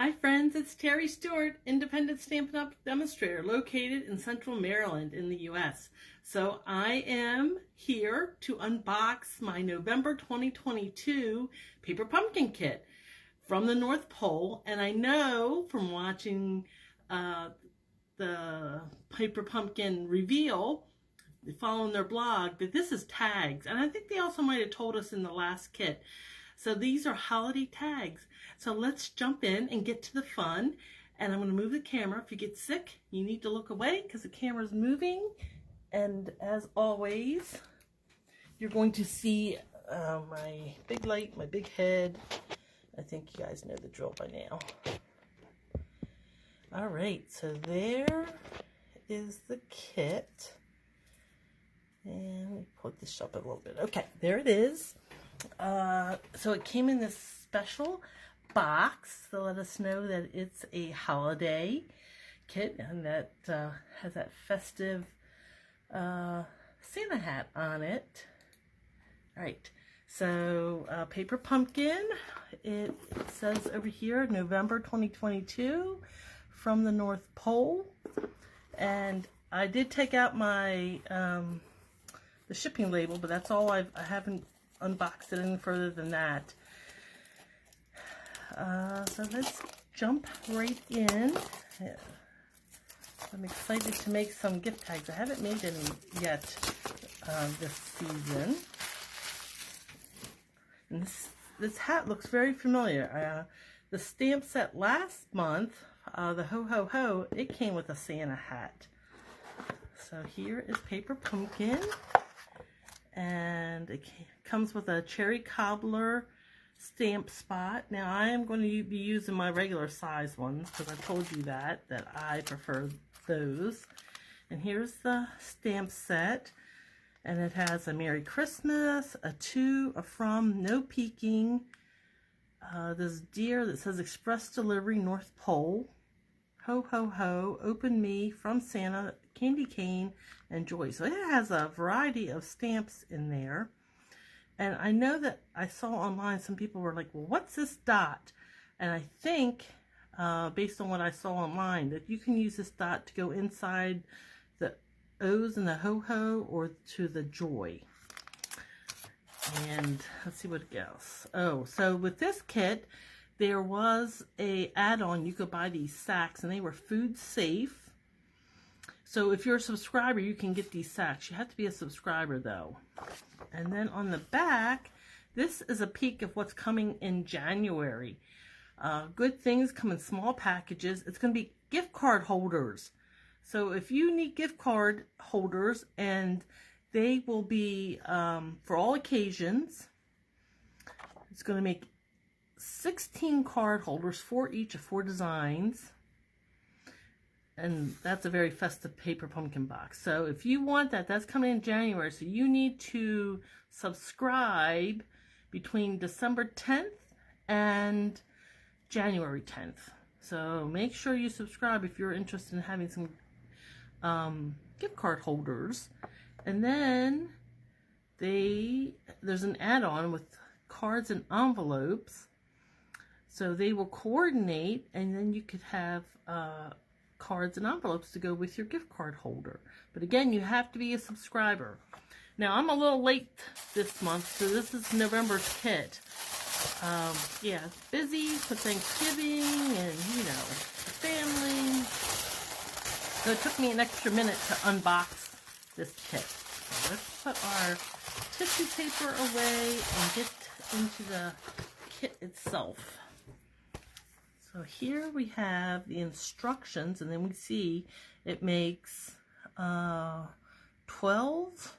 Hi friends, it's Terry Stewart, independent Stampin' Up! Demonstrator located in Central Maryland in the US. So I am here to unbox my November 2022 paper pumpkin kit from the North Pole. And I know from watching the paper pumpkin reveal, following their blog, that this is tags. And I think they also might have told us in the last kit. So these are holiday tags. So let's jump in and get to the fun. And I'm going to move the camera. If you get sick, you need to look away because the camera's moving. And as always, you're going to see my big light, my big head. I think you guys know the drill by now. All right, so there is the kit. And let me put this up a little bit. Okay, there it is. So it came in this special box to let us know that it's a holiday kit and that has that festive Santa hat on it. All right, so paper pumpkin, it says over here November 2022 from the North Pole. And I did take out my the shipping label, but that's all. I haven't unboxed it any further than that. So let's jump right in. I'm excited to make some gift tags. I haven't made any yet this season. And this hat looks very familiar. The stamp set last month, the Ho Ho Ho, it came with a Santa hat. So here is paper pumpkin. And it comes with a cherry cobbler stamp spot. Now I am going to be using my regular size ones because I told you that I prefer those. And here's the stamp set, and it has a Merry Christmas, a to, a from, no peeking, this deer that says Express Delivery North Pole, Ho Ho Ho, Open Me, From Santa, Candy Cane, and Joy. So it has a variety of stamps in there. And I know that I saw online some people were like, well, what's this dot? And I think, based on what I saw online, that you can use this dot to go inside the O's and the Ho Ho or to the Joy. And let's see what else. Oh, so with this kit, there was a add-on. You could buy these sacks, and they were food safe. So if you're a subscriber, you can get these sacks. You have to be a subscriber, though. And then on the back, this is a peek of what's coming in January. Good things come in small packages. It's going to be gift card holders. So if you need gift card holders, and they will be for all occasions, it's going to make 16 card holders, 4 each of 4 designs. And that's a very festive paper pumpkin box. So if you want that, that's coming in January. So you need to subscribe between December 10th and January 10th. So make sure you subscribe if you're interested in having some gift card holders. And then there's an add-on with cards and envelopes. So they will coordinate, and then you could have cards and envelopes to go with your gift card holder. But again, you have to be a subscriber. Now, I'm a little late this month, so this is November's kit. Yeah, it's busy with Thanksgiving and, you know, the family. So it took me an extra minute to unbox this kit. So let's put our tissue paper away and get into the kit itself. So here we have the instructions, and then we see it makes 12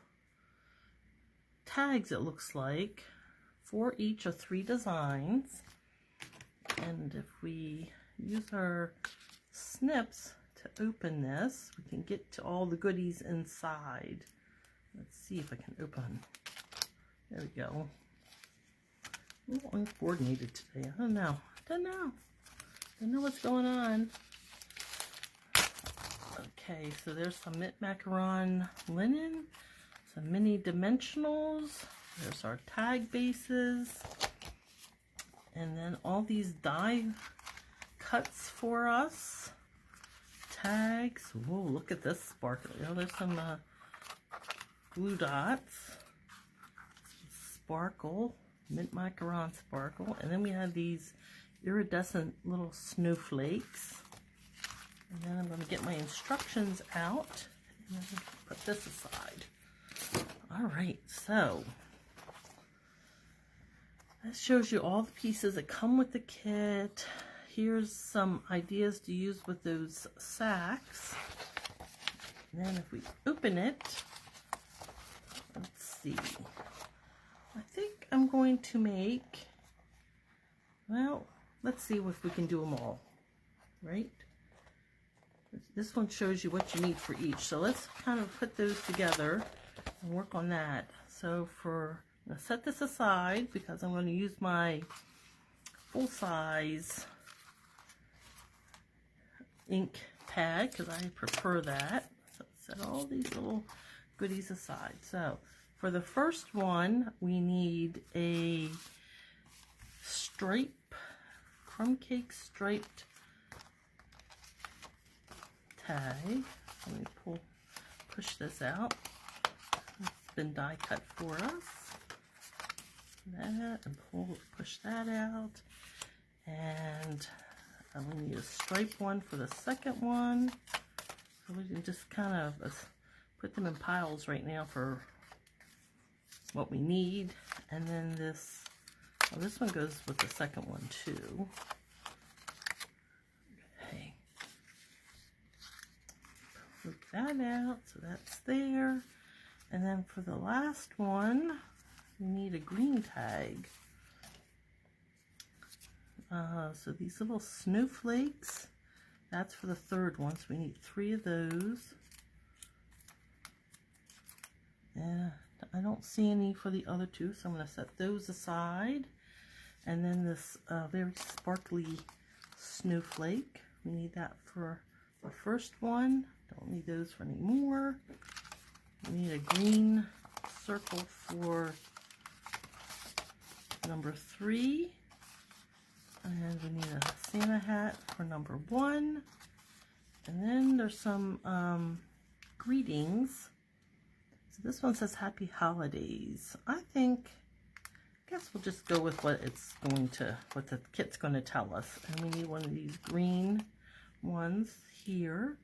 tags, it looks like, 4 each of 3 designs. And if we use our snips to open this, we can get to all the goodies inside. Let's see if I can open. There we go. A little uncoordinated today. I don't know. I don't know what's going on. Okay, so there's some mint macaron linen, some mini dimensionals. There's our tag bases. And then all these die cuts for us. Tags. Whoa, look at this sparkle. Oh, there's some glue dots. Sparkle. Mint macaron sparkle. And then we have these iridescent little snowflakes. And then I'm going to get my instructions out. And then put this aside. Alright, so that shows you all the pieces that come with the kit. Here's some ideas to use with those sacks. And then if we open it, let's see. I think I'm going to make, well, let's see if we can do them all, right? This one shows you what you need for each. So let's kind of put those together and work on that. So I'm going to set this aside because I'm going to use my full-size ink pad because I prefer that. So set all these little goodies aside. So for the first one, we need a crumb cake striped tag. Let me push this out. It's been die cut for us. That and push that out. And I'm going to need a stripe one for the second one. So we can just kind of put them in piles right now for what we need. And then this one goes with the second one too. Okay. Put that out, so that's there. And then for the last one, we need a green tag. So these little snowflakes, that's for the third one, so we need 3 of those. And I don't see any for the other 2, so I'm going to set those aside. And then this very sparkly snowflake, we need that for the first one. Don't need those for any more. We need a green circle for number 3. And we need a Santa hat for number 1. And then there's some greetings. So this one says Happy Holidays. I guess we'll just go with what the kit's going to tell us. And we need one of these green ones here.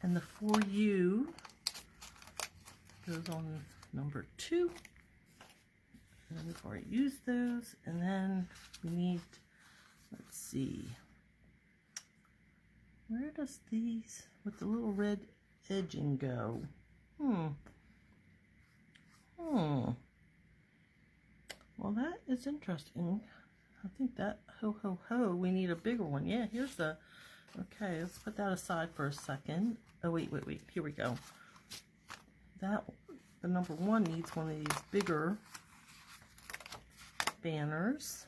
And the For You goes on number 2. And then we've already used those. And then we need, let's see, where does these with the little red edging go? Well, that is interesting. I think that ho ho ho, we need a bigger one. Yeah, here's the, okay, let's put that aside for a second. Oh wait, here we go. The number 1 needs one of these bigger banners.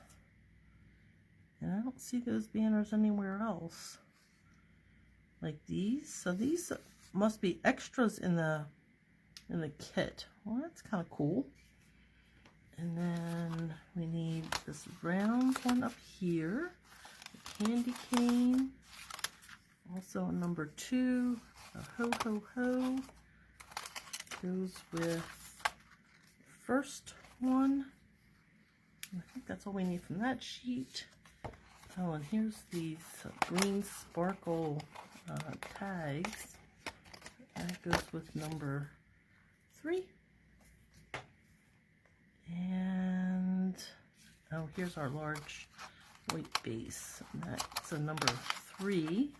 And I don't see those banners anywhere else. Like these. So these must be extras in the kit. Well, that's kind of cool. And then we need this round one up here. A candy cane. Also a number 2. A ho ho ho. Goes with the first one. I think that's all we need from that sheet. Oh, and here's these green sparkle tags. That goes with number 3. And, oh, here's our large white base. And that's a number 3.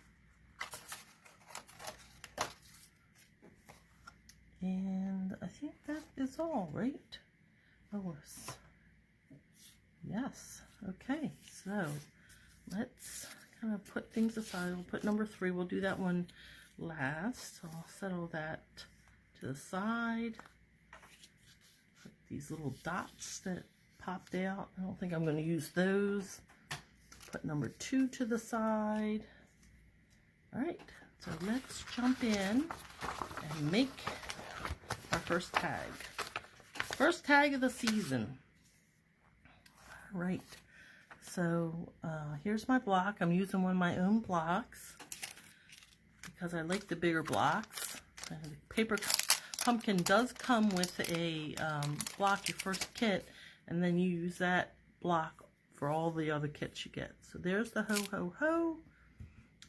And I think that is all, right? Oh, yes. Okay, so let's kind of put things aside. We'll put number 3. We'll do that one last. So I'll settle that to the side. Put these little dots that popped out. I don't think I'm going to use those. Put number 2 to the side. All right, so let's jump in and make our first tag. First tag of the season. All right. So here's my block. I'm using one of my own blocks because I like the bigger blocks. The paper pumpkin does come with a block, your first kit, and then you use that block for all the other kits you get. So there's the ho ho ho.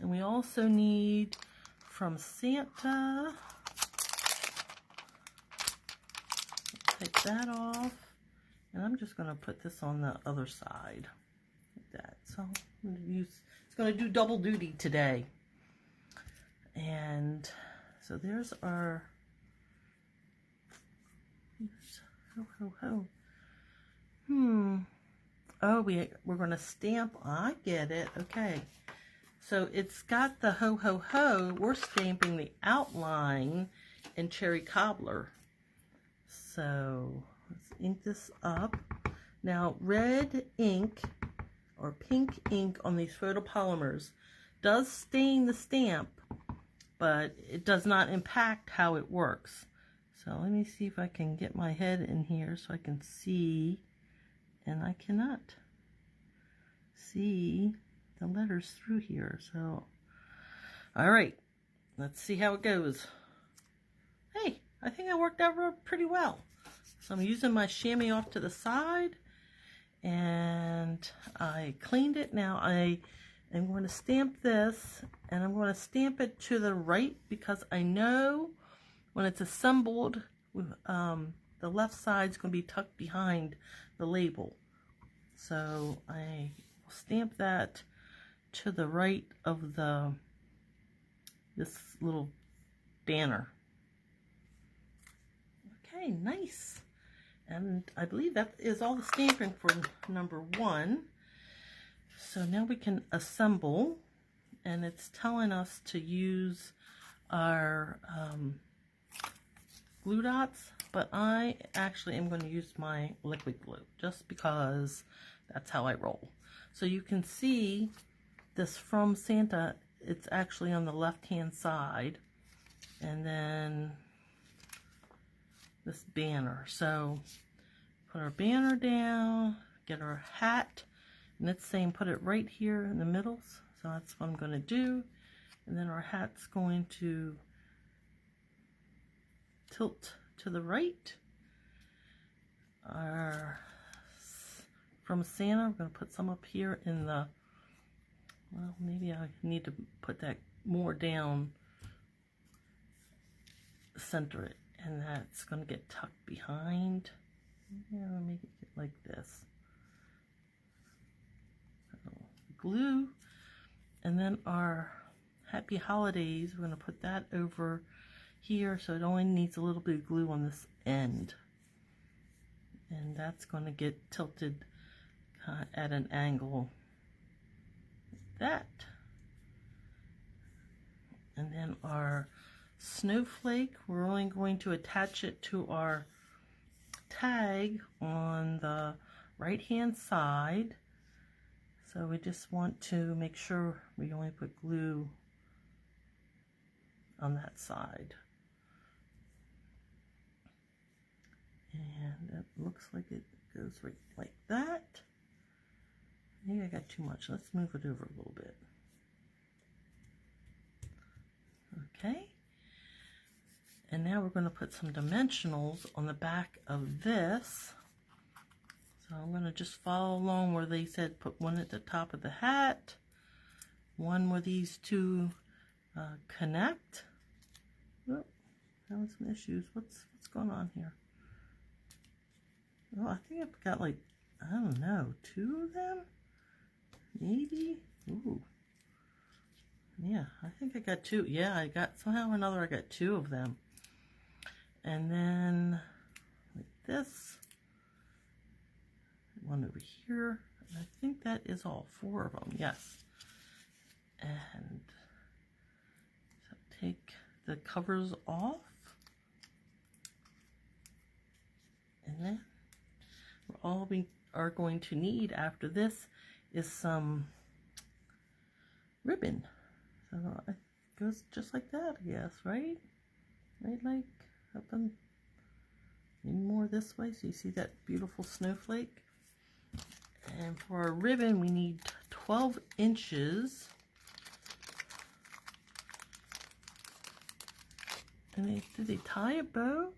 And we also need from Santa, take that off, and I'm just going to put this on the other side like that. So I'm going to use, it's going to do double duty today. And so there's our ho ho ho. Oh, we're going to stamp. I get it. Okay. So it's got the ho ho ho. We're stamping the outline in cherry cobbler. So let's ink this up. Now red ink or pink ink on these photopolymers does stain the stamp, but it does not impact how it works. So let me see if I can get my head in here so I can see, and I cannot see the letters through here. So all right, let's see how it goes. Hey, I think I worked out pretty well. So I'm using my chamois off to the side, and I cleaned it. Now I am going to stamp this, and I'm going to stamp it to the right because I know when it's assembled, the left side's going to be tucked behind the label. So I will stamp that to the right of this little banner. Okay, nice. And I believe that is all the stamping for number 1. So now we can assemble, and it's telling us to use our glue dots, but I actually am going to use my liquid glue just because that's how I roll. So you can see this from Santa, it's actually on the left hand side, and then this banner. So put our banner down, get our hat, and it's saying put it right here in the middle, so that's what I'm going to do. And then our hat's going to tilt to the right. From Santa, I'm going to put some up here in the, well, maybe I need to put that more down, center it, and that's going to get tucked behind. Yeah, I'll make it like this. So, glue, and then our Happy Holidays, we're going to put that over here, so it only needs a little bit of glue on this end. And that's going to get tilted at an angle like that. And then our snowflake, we're only going to attach it to our tag on the right hand side. So we just want to make sure we only put glue on that side. And it looks like it goes right like that. Maybe I got too much. Let's move it over a little bit. Okay. And now we're going to put some dimensionals on the back of this. So I'm going to just follow along where they said put one at the top of the hat, one where these two connect. Oh, having some issues. What's going on here? Oh, I think I've got like, I don't know, 2 of them? Maybe? Ooh. Yeah, I think I got 2. Yeah, I got, somehow or another, I got 2 of them. And then, like this. One over here. And I think that is all 4 of them, yes. And so take the covers off. And then all we are going to need after this is some ribbon. So it goes just like that, I guess, right? Right, like up and maybe more this way, so you see that beautiful snowflake. And for our ribbon, we need 12 inches. And did they tie a bow?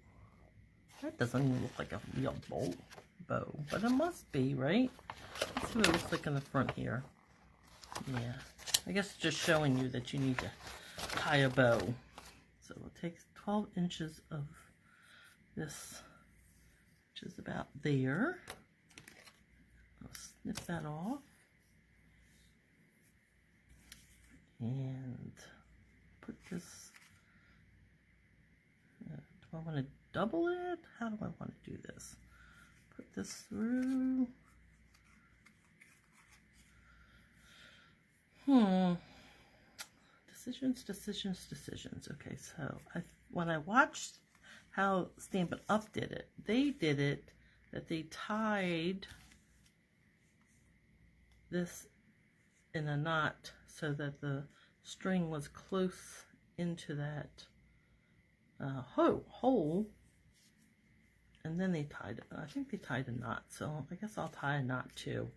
That doesn't even look like a real bow, but it must be, right? Let's see what it looks like in the front here. Yeah, I guess it's just showing you that you need to tie a bow. So we'll take 12 inches of this, which is about there. I'll snip that off. And put this, do I want to double it? How do I want to do this? Put this through. Decisions. Okay, so when I watched how Stampin' Up! Did it, they did it that they tied this in a knot so that the string was close into that hole, and then they tied it. I think they tied a knot, so I guess I'll tie a knot too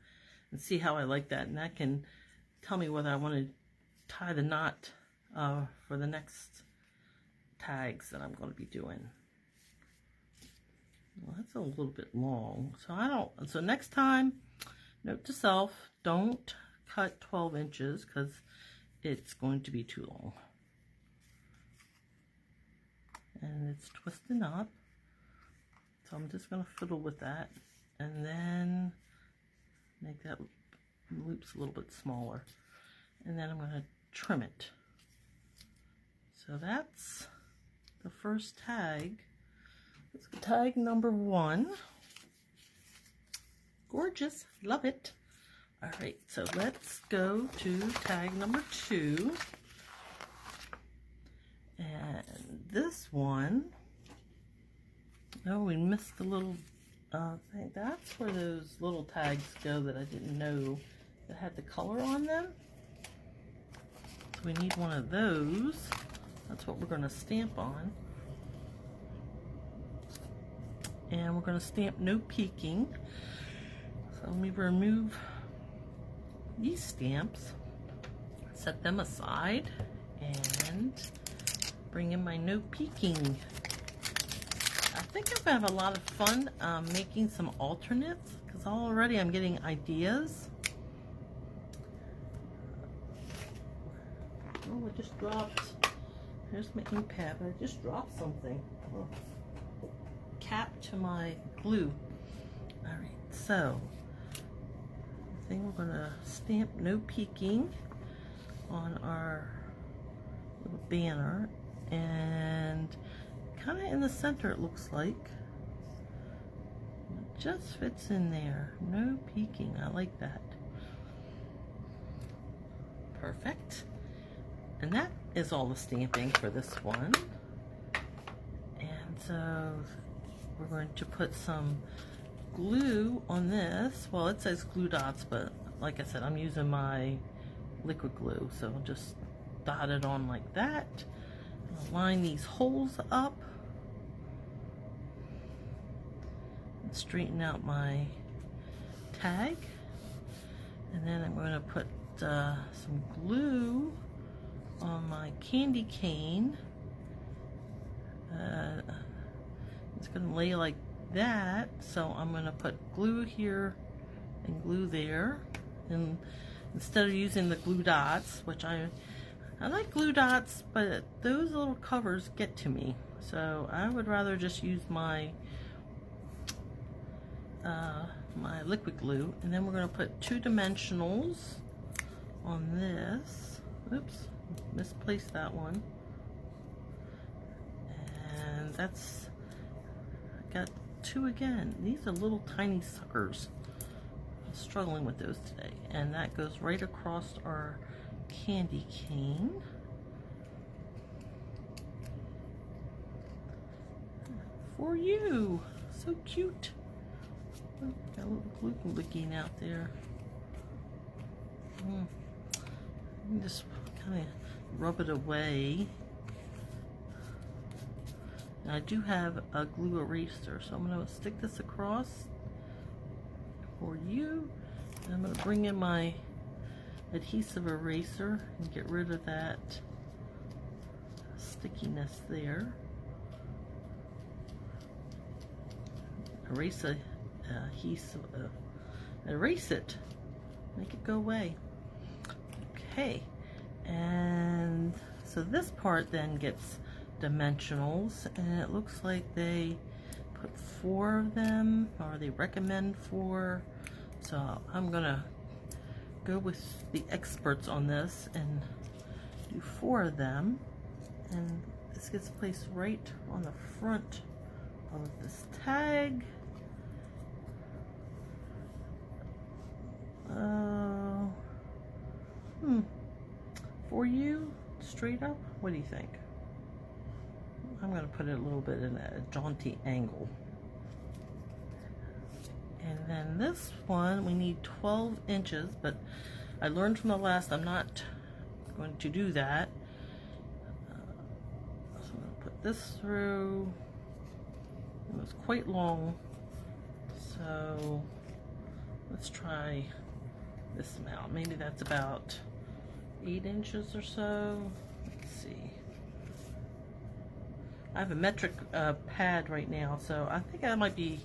and see how I like that, and that can tell me whether I want to tie the knot for the next tags that I'm going to be doing. Well, that's a little bit long, so next time, note to self, don't cut 12 inches because it's going to be too long. And it's twisting up, so I'm just going to fiddle with that and then make that loops a little bit smaller, and then I'm going to trim it. So that's the first tag. It's tag number 1. Gorgeous, love it. All right, so let's go to tag number 2. And this one, oh, we missed the little thing. That's where those little tags go that I didn't know that had the color on them. So we need one of those. That's what we're going to stamp on. And we're going to stamp no peeking. So let me remove these stamps, set them aside, and bring in my no peeking. I think I'm going to have a lot of fun making some alternates, because already I'm getting ideas. Oh, I just dropped, here's my ink pad, but I just dropped something. Oh. Cap to my glue. All right, so I think we're going to stamp no peeking on our little banner, and kind of in the center it looks like. It just fits in there. No peeking. I like that. Perfect. And that is all the stamping for this one. And so we're going to put some glue on this. Well, it says glue dots, but like I said, I'm using my liquid glue, so I'll just dot it on like that. I'll line these holes up and straighten out my tag, and then I'm going to put some glue on my candy cane. It's going to lay like that, so I'm going to put glue here and glue there, and instead of using the glue dots, which I like glue dots, but those little covers get to me, so I would rather just use my my liquid glue. And then we're going to put 2 dimensionals on this. Oops, misplaced that one. And that's, I got 2 again. These are little tiny suckers. I'm struggling with those today. And that goes right across our candy cane. For you. So cute. Oh, got a little glue licking out there. Just kind of rub it away. And I do have a glue eraser, so I'm going to stick this across for you, I'm going to bring in my adhesive eraser and get rid of that stickiness there. Erase the adhesive, erase it, make it go away. Okay, and so this part then gets dimensionals, and it looks like they put 4 of them, or they recommend 4. So I'm gonna go with the experts on this and do 4 of them, and this gets placed right on the front of this tag. For you, straight up, what do you think? I'm going to put it a little bit in a jaunty angle. And then this one, we need 12 inches, but I learned from the last, I'm not going to do that. So I'm going to put this through. It was quite long, so let's try this amount. Maybe that's about 8 inches or so. Let's see. I have a metric pad right now, so I think that might be,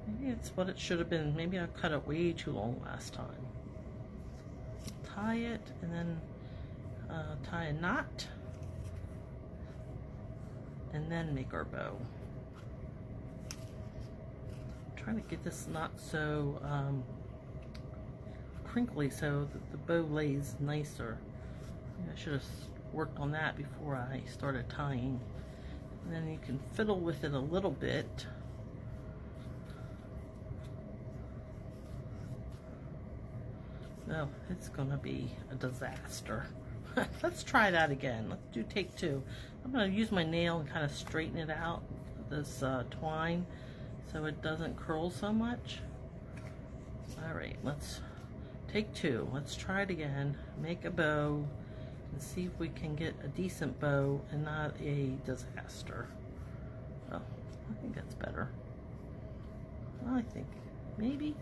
maybe it's what it should have been. Maybe I cut it way too long last time. Tie it, and then tie a knot, and then make our bow. I'm trying to get this not so crinkly so that the bow lays nicer. I should have worked on that before I started tying. And then you can fiddle with it a little bit. Oh, it's gonna be a disaster. Let's try that again. Let's do take 2. I'm gonna use my nail and kind of straighten it out, this twine, so it doesn't curl so much. All right, let's take 2. Let's try it again. Make a bow and see if we can get a decent bow and not a disaster. Oh, I think that's better. I think maybe.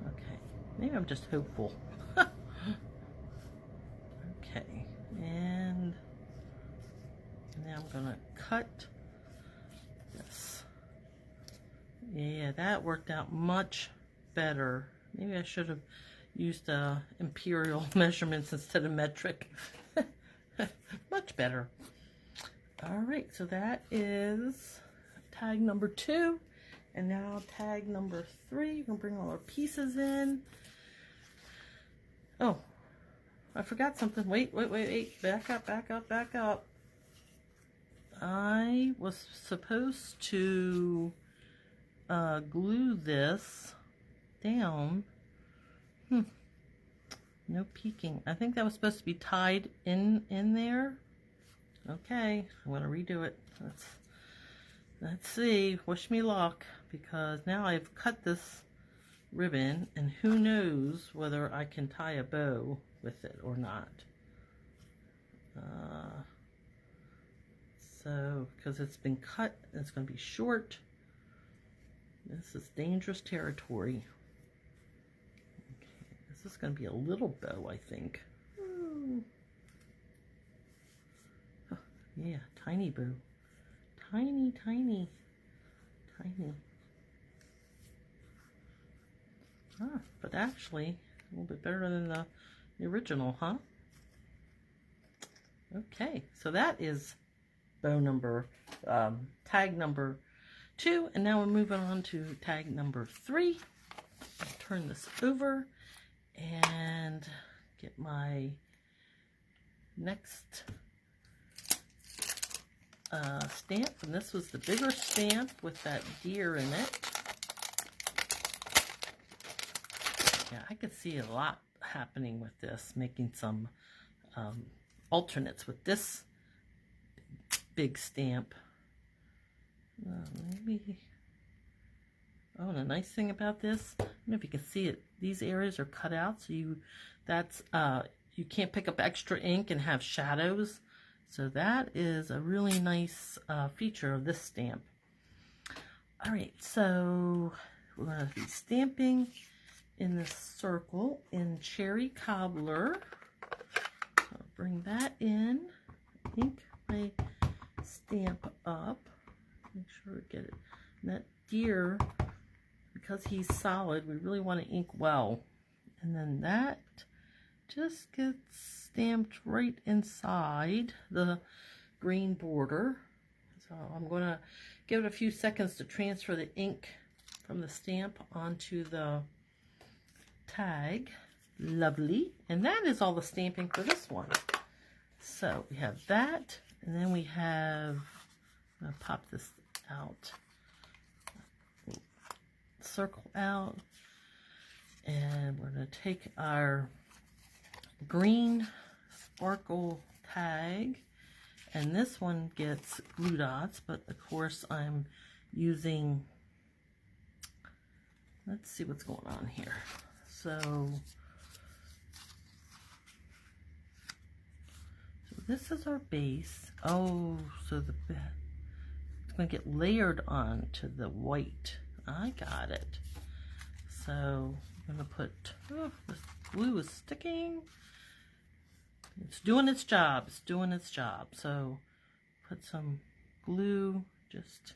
Okay, maybe I'm just hopeful. Okay, and now I'm gonna cut this. Yeah, that worked out much better. Maybe I should have used imperial measurements instead of metric. Much better. All right, so that is tag number 2. And now tag number 3. We're gonna bring all our pieces in. Oh, I forgot something. Wait. Back up. I was supposed to glue this down. No peeking. I think that was supposed to be tied in there. Okay, I'm gonna redo it. Let's see. Wish me luck, because now I've cut this ribbon, and who knows whether I can tie a bow with it or not. So, because it's been cut, it's going to be short. This is dangerous territory. Okay, this is going to be a little bow, I think. Ooh. Oh, yeah, tiny bow. Tiny. But actually, a little bit better than the original, huh? Okay, so that is bow number, tag number 2, and now we're moving on to tag number 3. I'll turn this over and get my next stamp, and this was the bigger stamp with that deer in it. Yeah, I could see a lot happening with this, making some alternates with this big stamp. Maybe. Oh, and the nice thing about this, I don't know if you can see it, these areas are cut out, so you can't pick up extra ink and have shadows. So that is a really nice feature of this stamp. All right, so we're going to be stamping in this circle in Cherry Cobbler. I'll bring that in, ink my stamp up, make sure we get it. And that deer, because he's solid, we really want to ink well. And then that just gets stamped right inside the green border. So I'm going to give it a few seconds to transfer the ink from the stamp onto the tag. Lovely. And that is all the stamping for this one. So we have that, and then we have, I'm going to pop this out, circle out, and we're going to take our green sparkle tag, and this one gets glue dots, but of course I'm using, let's see what's going on here. So this is our base. Oh, so it's going to get layered onto the white. I got it. So I'm going to put, oh, this glue is sticking. It's doing its job. It's doing its job. So put some glue just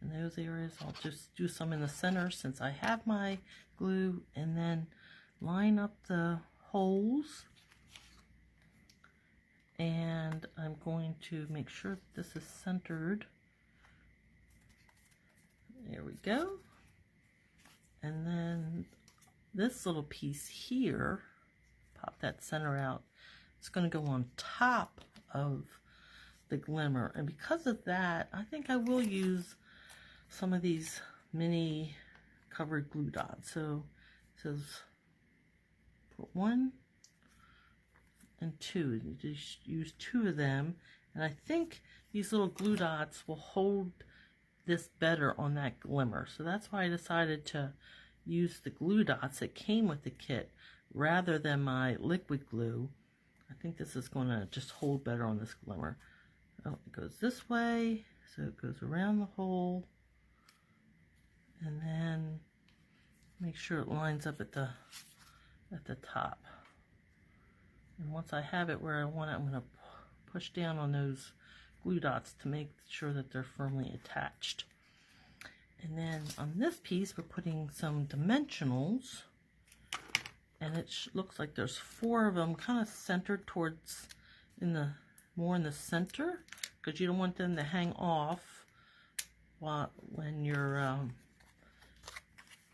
in those areas. I'll just do some in the center since I have my glue, and then line up the holes. And I'm going to make sure that this is centered. There we go. And then this little piece here, pop that center out. It's going to go on top of the glimmer. And because of that, I think I will use some of these mini covered glue dots. So it says put 1 and 2. You just use 2 of them, and I think these little glue dots will hold this better on that glimmer. So that's why I decided to use the glue dots that came with the kit rather than my liquid glue. I think this is going to just hold better on this glimmer. Oh, it goes this way, so it goes around the hole, and then make sure it lines up at the top. And once I have it where I want it, I'm going to push down on those glue dots to make sure that they're firmly attached. And then on this piece, we're putting some dimensionals, and it looks like there's 4 of them kind of centered towards more in the center, because you don't want them to hang off when you're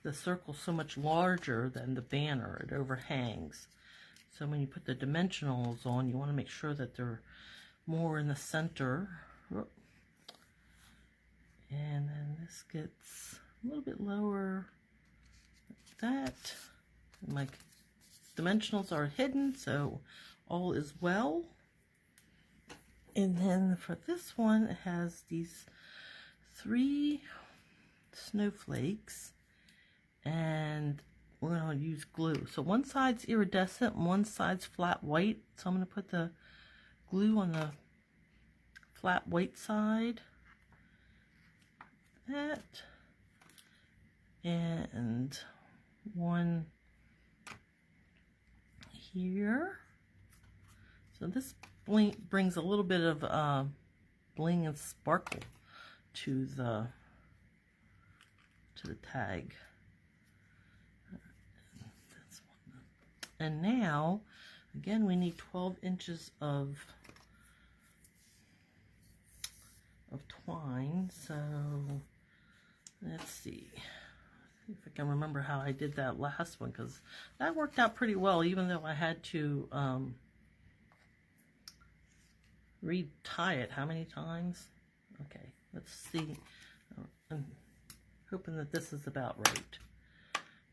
the circle's so much larger than the banner. It overhangs. So when you put the dimensionals on, you want to make sure that they're more in the center. And then this gets a little bit lower like that. And my dimensionals are hidden, so all is well. And then for this one, it has these 3 snowflakes, and we're going to use glue. So one side's iridescent and one side's flat white. So I'm going to put the glue on the flat white side. That. And one here. So this brings a little bit of bling and sparkle to the tag. And now, again, we need 12 inches of twine. So let's see if I can remember how I did that last one, because that worked out pretty well, even though I had to retie it how many times. Okay, let's see. I'm hoping that this is about right.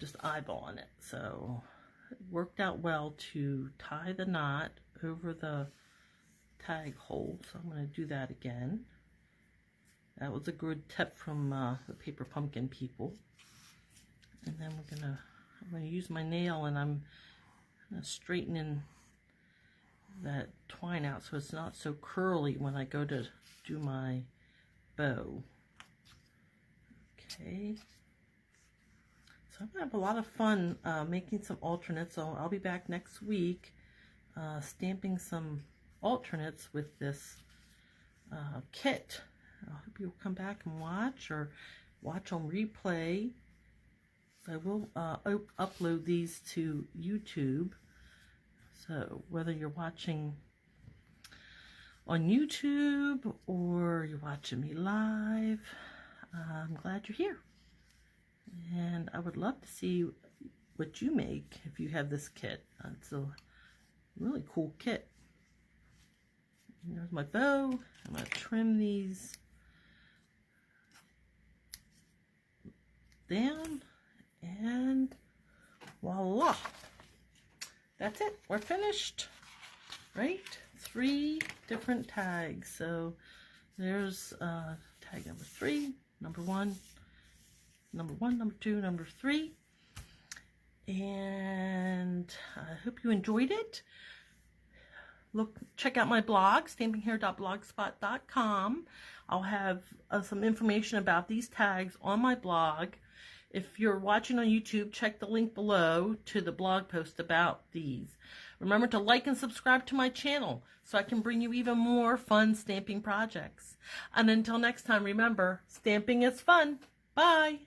Just eyeballing it. So it worked out well to tie the knot over the tag hole, so I'm going to do that again. That was a good tip from the Paper Pumpkin people. And then I'm going to use my nail, and I'm straightening that twine out so it's not so curly when I go to do my bow. Okay. So I'm going to have a lot of fun making some alternates. So I'll be back next week stamping some alternates with this kit. I hope you'll come back and watch, or watch on replay. So I will upload these to YouTube. So whether you're watching on YouTube or you're watching me live, I'm glad you're here. And I would love to see what you make if you have this kit. It's a really cool kit. And there's my bow. I'm going to trim these down, and voila, that's it. We're finished, right? 3 different tags. So there's tag number 3, number 1, number 2, number 3, and I hope you enjoyed it. Check out my blog, stampinghair.blogspot.com. I'll have some information about these tags on my blog. If you're watching on YouTube, check the link below to the blog post about these. Remember to like and subscribe to my channel so I can bring you even more fun stamping projects. And until next time, remember, stamping is fun. Bye.